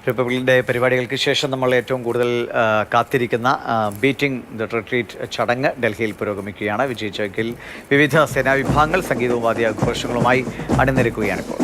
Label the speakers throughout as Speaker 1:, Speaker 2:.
Speaker 1: Republic day പരിപാടികൾക്ക് ശേഷം നമ്മൾ ഏറ്റവും കൂടുതൽ കാത്തിരിക്കുന്ന ബീറ്റിംഗ് ദ റിട്രീറ്റ് ചടങ്ങ് ഡൽഹിയിൽ പുരോഗമിക്കുകയാണ്. വിജയ് ചൗക്കിൽ വിവിധ സേനാ വിഭാഗങ്ങൾ സംഗീതവും വാദ്യാഘോഷങ്ങളുമായി അണിനിരക്കുകയാണിപ്പോൾ.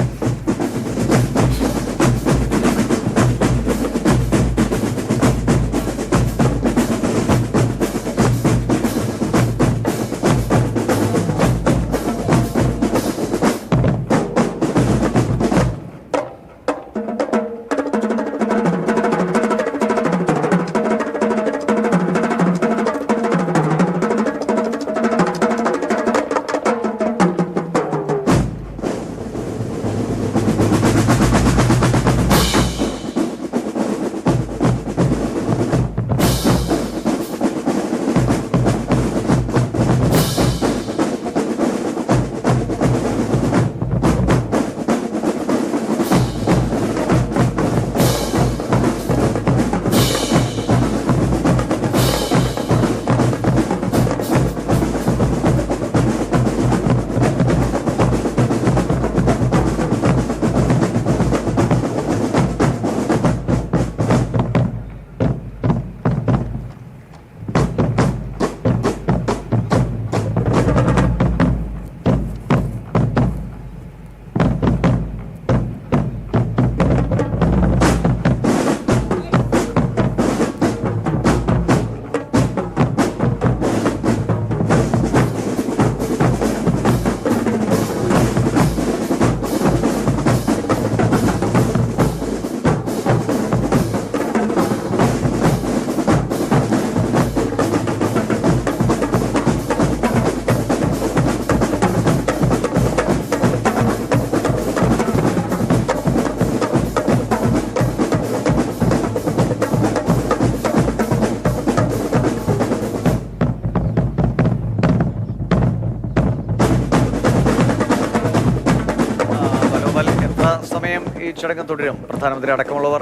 Speaker 1: സമയം ഈ ചടങ്ങ് തുടരും. പ്രധാനമന്ത്രി അടക്കമുള്ളവർ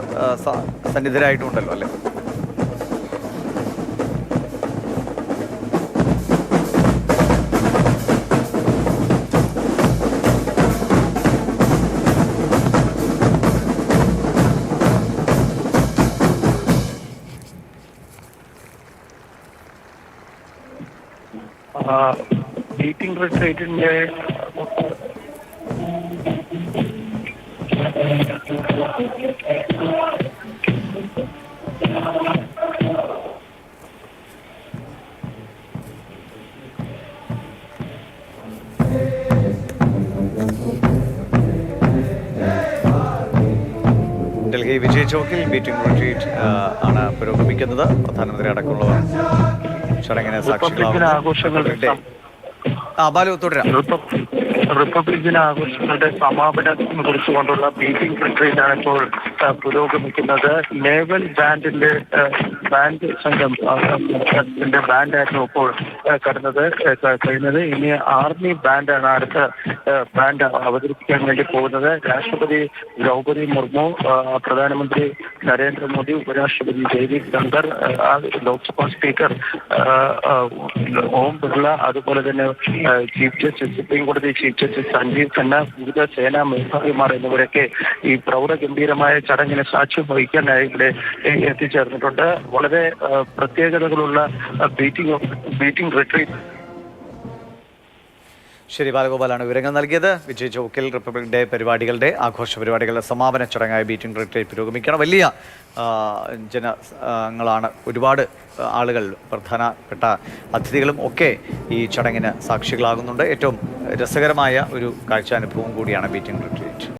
Speaker 1: സന്നിധരായിട്ടുണ്ടല്ലോ അല്ലേ?
Speaker 2: ബീറ്റിംഗ് റിട്രീറ്റിന്റെ
Speaker 1: ഡൽഹി വിജയ് ചൗക്കിൽ ബീറ്റിംഗ് റിട്രീറ്റ് ആണ് പുരോഗമിക്കുന്നത്. പ്രധാനമന്ത്രി അടക്കമുള്ളവർ ചടങ്ങിന് സാക്ഷികളാകുന്നു. ബാലു തുടരാം.
Speaker 2: റിപ്പബ്ലിക് ദിന ആഘോഷങ്ങളുടെ സമാപനം കുറിച്ചുകൊണ്ടുള്ള ബീറ്റിംഗ് റിട്രീറ്റാണ് ഇപ്പോൾ പുരോഗമിക്കുന്നത്. നേവൽ ബാൻഡിന്റെ ബാൻഡ് സംഘം ബാൻഡായിരുന്നു ഇപ്പോൾ കഴിഞ്ഞത്. ഇനി ആർമി ബാൻഡാണ് അടുത്ത ബാൻഡ് അവതരിപ്പിക്കാൻ വേണ്ടി പോകുന്നത്. രാഷ്ട്രപതി ദ്രൗപദി മുർമു, പ്രധാനമന്ത്രി നരേന്ദ്രമോദി, ഉപരാഷ്ട്രപതി ജഗദീപ് ധൻഖർ, ലോക്സഭാ സ്പീക്കർ ഓം ബിർള, അതുപോലെ തന്നെ ചീഫ് ജസ്റ്റിസ് സുപ്രീം കോടതി ചീഫ് ജസ്റ്റിസ് സഞ്ജീവ് ഖന്ന, വിവിധ സേനാ മേധാവിമാർ എന്നിവരൊക്കെ ഈ പ്രൗഢഗംഭീരമായ ചടങ്ങിന് സാക്ഷ്യം വഹിക്കാനായി ഇവിടെ എത്തിച്ചേർന്നിട്ടുണ്ട്. വളരെ പ്രത്യേകതകളുള്ള ബീറ്റിംഗ് റിട്രീറ്റ്.
Speaker 1: ശരി, ബാലഗോപാലാണ് വിവരങ്ങൾ നൽകിയത്. വിജയ് ചൗക്കിൽ റിപ്പബ്ലിക് ഡേ പരിപാടികളുടെ ആഘോഷ പരിപാടികളുടെ സമാപന ചടങ്ങായ ബീറ്റിംഗ് റിട്രീറ്റ് പുരോഗമിക്കണം. വലിയ ജനങ്ങളാണ്, ഒരുപാട് ആളുകൾ, പ്രധാനപ്പെട്ട അതിഥികളും ഒക്കെ ഈ ചടങ്ങിന് സാക്ഷികളാകുന്നുണ്ട്. ഏറ്റവും രസകരമായ ഒരു കാഴ്ചാനുഭവം കൂടിയാണ് ബീറ്റിംഗ് റിട്രീറ്റ്.